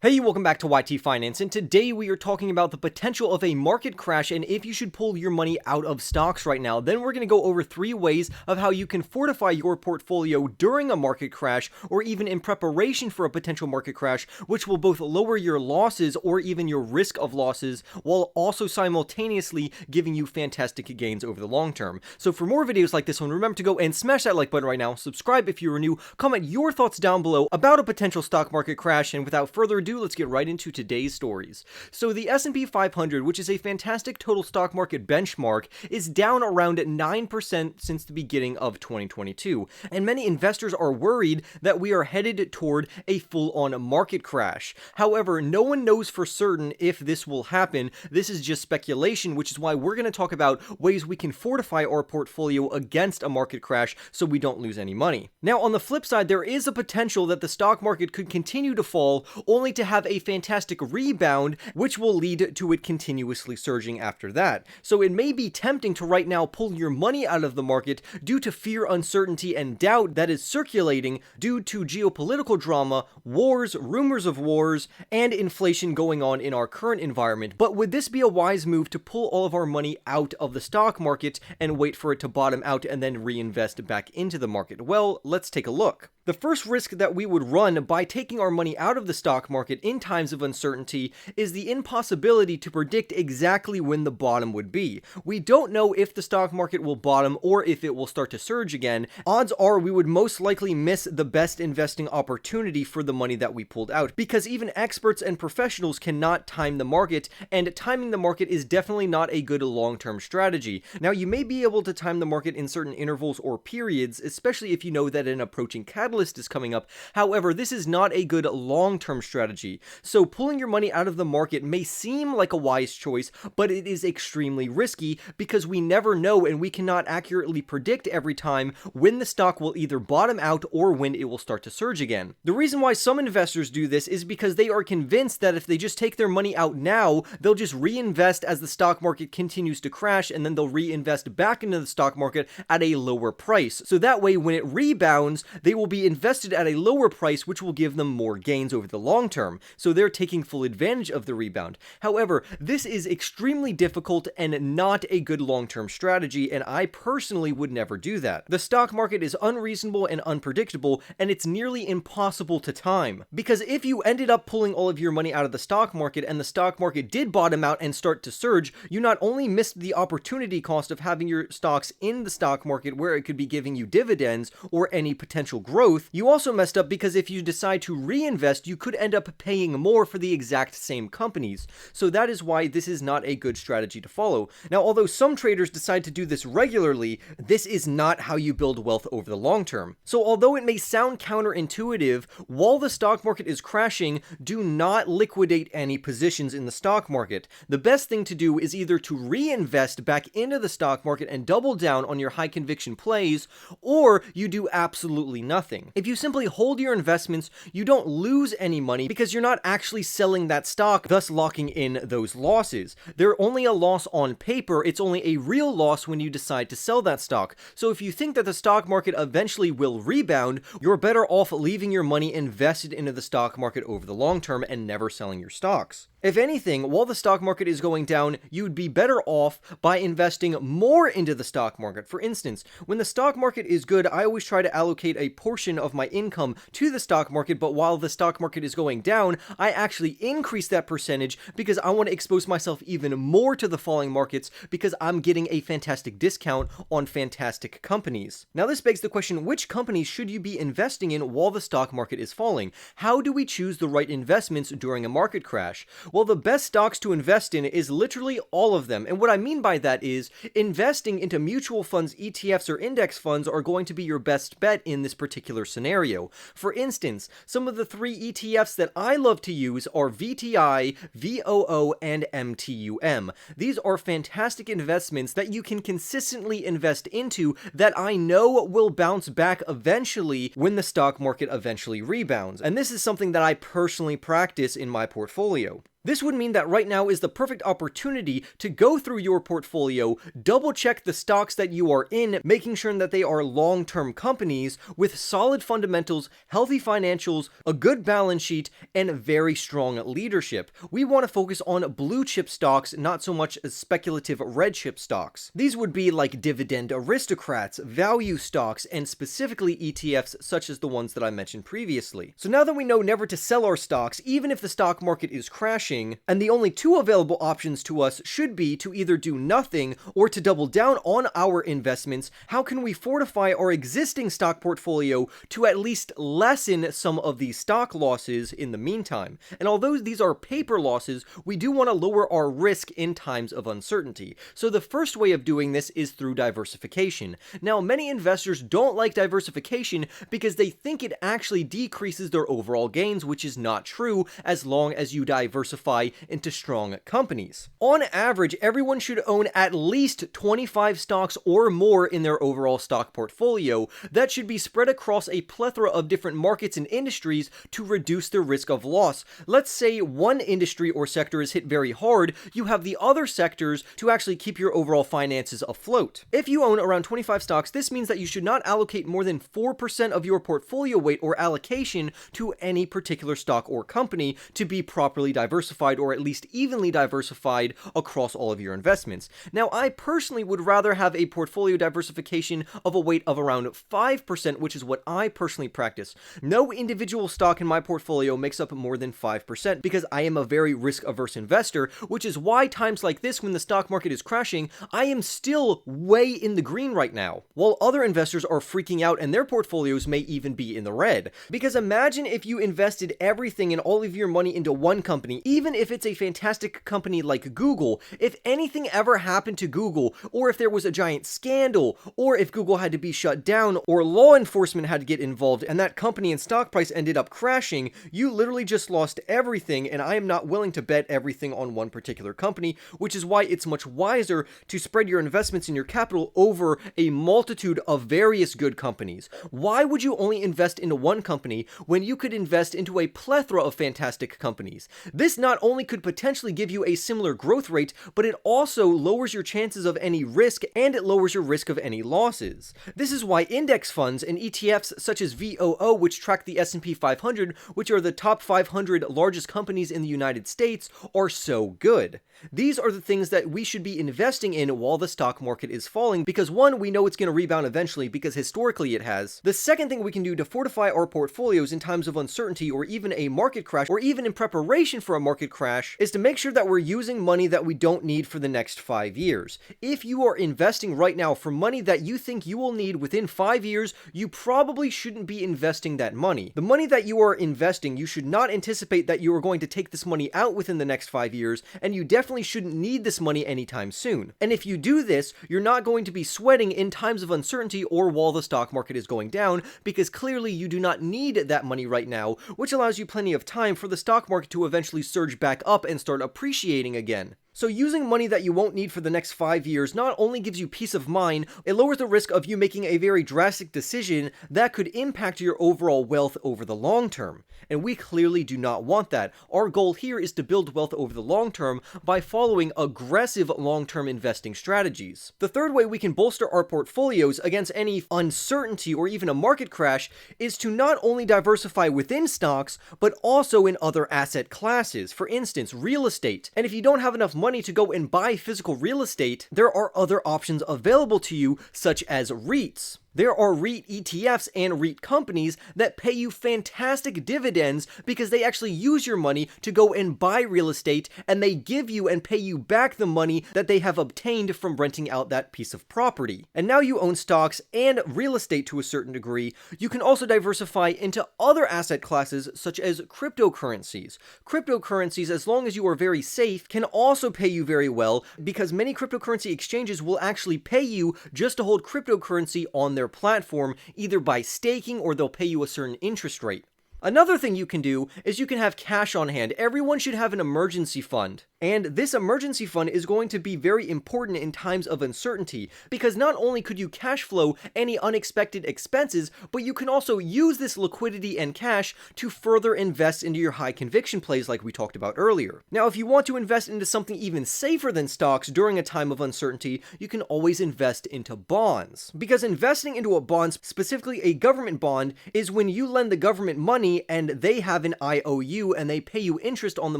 Hey, welcome back to YT Finance, and today we are talking about the potential of a market crash and if you should pull your money out of stocks right now. Then we're going to go over 3 ways of how you can fortify your portfolio during a market crash or even in preparation for a potential market crash, which will both lower your losses or even your risk of losses while also simultaneously giving you fantastic gains over the long term. So for more videos like this one, remember to go and smash that like button right now, subscribe if you are new, comment your thoughts down below about a potential stock market crash, and without further ado, let's get right into today's stories. So the S&P 500, which is a fantastic total stock market benchmark, is down around 9% since the beginning of 2022, and many investors are worried that we are headed toward a full-on market crash. However, no one knows for certain if this will happen. This is just speculation, which is why we're going to talk about ways we can fortify our portfolio against a market crash so we don't lose any money. Now, on the flip side, there is a potential that the stock market could continue to fall only to have a fantastic rebound, which will lead to it continuously surging after that. So it may be tempting to right now pull your money out of the market due to fear, uncertainty, and doubt that is circulating due to geopolitical drama, wars, rumors of wars, and inflation going on in our current environment. But would this be a wise move to pull all of our money out of the stock market and wait for it to bottom out and then reinvest back into the market? Well, let's take a look. The first risk that we would run by taking our money out of the stock market in times of uncertainty is the impossibility to predict exactly when the bottom would be. We don't know if the stock market will bottom or if it will start to surge again. Odds are we would most likely miss the best investing opportunity for the money that we pulled out, because even experts and professionals cannot time the market, and timing the market is definitely not a good long-term strategy. Now, you may be able to time the market in certain intervals or periods, especially if you know that an approaching catalyst is coming up. However, this is not a good long-term strategy. So pulling your money out of the market may seem like a wise choice, but it is extremely risky because we never know and we cannot accurately predict every time when the stock will either bottom out or when it will start to surge again. The reason why some investors do this is because they are convinced that if they just take their money out now, they'll just reinvest as the stock market continues to crash, and then they'll reinvest back into the stock market at a lower price. So that way, when it rebounds, they will be invested at a lower price, which will give them more gains over the long term. So they're taking full advantage of the rebound. However, this is extremely difficult and not a good long-term strategy, and I personally would never do that. The stock market is unreasonable and unpredictable, and it's nearly impossible to time. Because if you ended up pulling all of your money out of the stock market and the stock market did bottom out and start to surge, you not only missed the opportunity cost of having your stocks in the stock market where it could be giving you dividends or any potential growth, you also messed up because if you decide to reinvest, you could end up paying more for the exact same companies. So that is why this is not a good strategy to follow. Now, although some traders decide to do this regularly, this is not how you build wealth over the long term. So although it may sound counterintuitive, while the stock market is crashing, do not liquidate any positions in the stock market. The best thing to do is either to reinvest back into the stock market and double down on your high conviction plays, or you do absolutely nothing. If you simply hold your investments, you don't lose any money because you're not actually selling that stock, thus locking in those losses. They're only a loss on paper. It's only a real loss when you decide to sell that stock. So if you think that the stock market eventually will rebound, you're better off leaving your money invested into the stock market over the long term and never selling your stocks. If anything, while the stock market is going down, you'd be better off by investing more into the stock market. For instance, when the stock market is good, I always try to allocate a portion of my income to the stock market, but while the stock market is going down, I actually increase that percentage because I want to expose myself even more to the falling markets because I'm getting a fantastic discount on fantastic companies. Now, this begs the question, which companies should you be investing in while the stock market is falling? How do we choose the right investments during a market crash? Well, the best stocks to invest in is literally all of them. And what I mean by that is investing into mutual funds, ETFs, or index funds are going to be your best bet in this particular scenario. For instance, some of the 3 ETFs that I love to use are VTI, VOO, and MTUM. These are fantastic investments that you can consistently invest into that I know will bounce back eventually when the stock market eventually rebounds. And this is something that I personally practice in my portfolio. This would mean that right now is the perfect opportunity to go through your portfolio, double check the stocks that you are in, making sure that they are long-term companies with solid fundamentals, healthy financials, a good balance sheet, and very strong leadership. We want to focus on blue chip stocks, not so much as speculative red chip stocks. These would be like dividend aristocrats, value stocks, and specifically ETFs such as the ones that I mentioned previously. So now that we know never to sell our stocks, even if the stock market is crashing, and the only two available options to us should be to either do nothing or to double down on our investments, how can we fortify our existing stock portfolio to at least lessen some of these stock losses in the meantime? And although these are paper losses, we do want to lower our risk in times of uncertainty. So the first way of doing this is through diversification. Now, many investors don't like diversification because they think it actually decreases their overall gains, which is not true as long as you diversify into strong companies. On average, everyone should own at least 25 stocks or more in their overall stock portfolio. That should be spread across a plethora of different markets and industries to reduce the risk of loss. Let's say one industry or sector is hit very hard, you have the other sectors to actually keep your overall finances afloat. If you own around 25 stocks, this means that you should not allocate more than 4% of your portfolio weight or allocation to any particular stock or company to be properly diversified, or at least evenly diversified across all of your investments. Now, I personally would rather have a portfolio diversification of a weight of around 5%, which is what I personally practice. No individual stock in my portfolio makes up more than 5% because I am a very risk-averse investor, which is why times like this, when the stock market is crashing, I am still way in the green right now, while other investors are freaking out and their portfolios may even be in the red. Because imagine if you invested everything and all of your money into one company, even if it's a fantastic company like Google. If anything ever happened to Google, or if there was a giant scandal, or if Google had to be shut down, or law enforcement had to get involved, and that company and stock price ended up crashing, you literally just lost everything, and I am not willing to bet everything on one particular company, which is why it's much wiser to spread your investments and your capital over a multitude of various good companies. Why would you only invest into one company when you could invest into a plethora of fantastic companies? This not only could potentially give you a similar growth rate, but it also lowers your chances of any risk, and it lowers your risk of any losses. This is why index funds and ETFs such as VOO, which track the S&P 500, which are the top 500 largest companies in the United States, are so good. These are the things that we should be investing in while the stock market is falling, because one, we know it's going to rebound eventually because historically it has. The second thing we can do to fortify our portfolios in times of uncertainty or even a market crash, or even in preparation for a market crash, is to make sure that we're using money that we don't need for the next 5 years. If you are investing right now for money that you think you will need within 5 years, you probably shouldn't be investing that money. The money that you are investing, you should not anticipate that you are going to take this money out within the next 5 years, and you definitely shouldn't need this money anytime soon. And if you do this, you're not going to be sweating in times of uncertainty or while the stock market is going down, because clearly you do not need that money right now, which allows you plenty of time for the stock market to eventually surge back up and start appreciating again. So using money that you won't need for the next 5 years not only gives you peace of mind, it lowers the risk of you making a very drastic decision that could impact your overall wealth over the long term. And we clearly do not want that. Our goal here is to build wealth over the long term by following aggressive long-term investing strategies. The third way we can bolster our portfolios against any uncertainty or even a market crash is to not only diversify within stocks, but also in other asset classes. For instance, real estate. And if you don't have enough money to go and buy physical real estate, there are other options available to you, such as REITs. There are REIT ETFs and REIT companies that pay you fantastic dividends because they actually use your money to go and buy real estate, and they give you and pay you back the money that they have obtained from renting out that piece of property. And now you own stocks and real estate to a certain degree. You can also diversify into other asset classes such as cryptocurrencies. Cryptocurrencies, as long as you are very safe, can also pay you very well because many cryptocurrency exchanges will actually pay you just to hold cryptocurrency on their platform, either by staking or they'll pay you a certain interest rate. Another thing you can do is you can have cash on hand. Everyone should have an emergency fund. And this emergency fund is going to be very important in times of uncertainty, because not only could you cash flow any unexpected expenses, but you can also use this liquidity and cash to further invest into your high conviction plays like we talked about earlier. Now, if you want to invest into something even safer than stocks during a time of uncertainty, you can always invest into bonds. Because investing into a bond, specifically a government bond, is when you lend the government money and they have an IOU and they pay you interest on the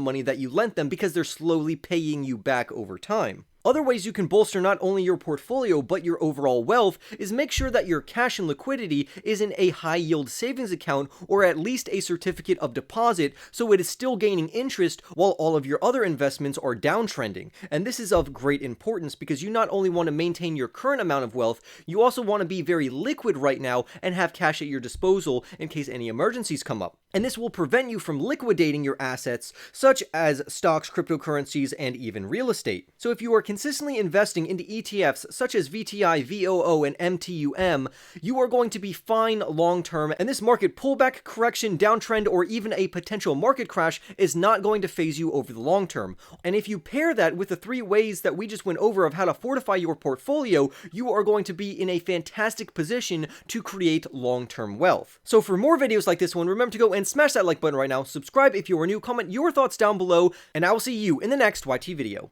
money that you lent them because they're slowly paying you back over time. Other ways you can bolster not only your portfolio but your overall wealth is make sure that your cash and liquidity is in a high yield savings account or at least a certificate of deposit so it is still gaining interest while all of your other investments are downtrending. And this is of great importance because you not only want to maintain your current amount of wealth, you also want to be very liquid right now and have cash at your disposal in case any emergencies come up. And this will prevent you from liquidating your assets such as stocks, cryptocurrencies, and even real estate. So if you are consistently investing into ETFs such as VTI, VOO, and MTUM, you are going to be fine long term, and this market pullback, correction, downtrend, or even a potential market crash is not going to phase you over the long term. And if you pair that with the 3 ways that we just went over of how to fortify your portfolio, you are going to be in a fantastic position to create long-term wealth. So for more videos like this one, remember to go and smash that like button right now, subscribe if you are new, comment your thoughts down below, and I will see you in the next YT video.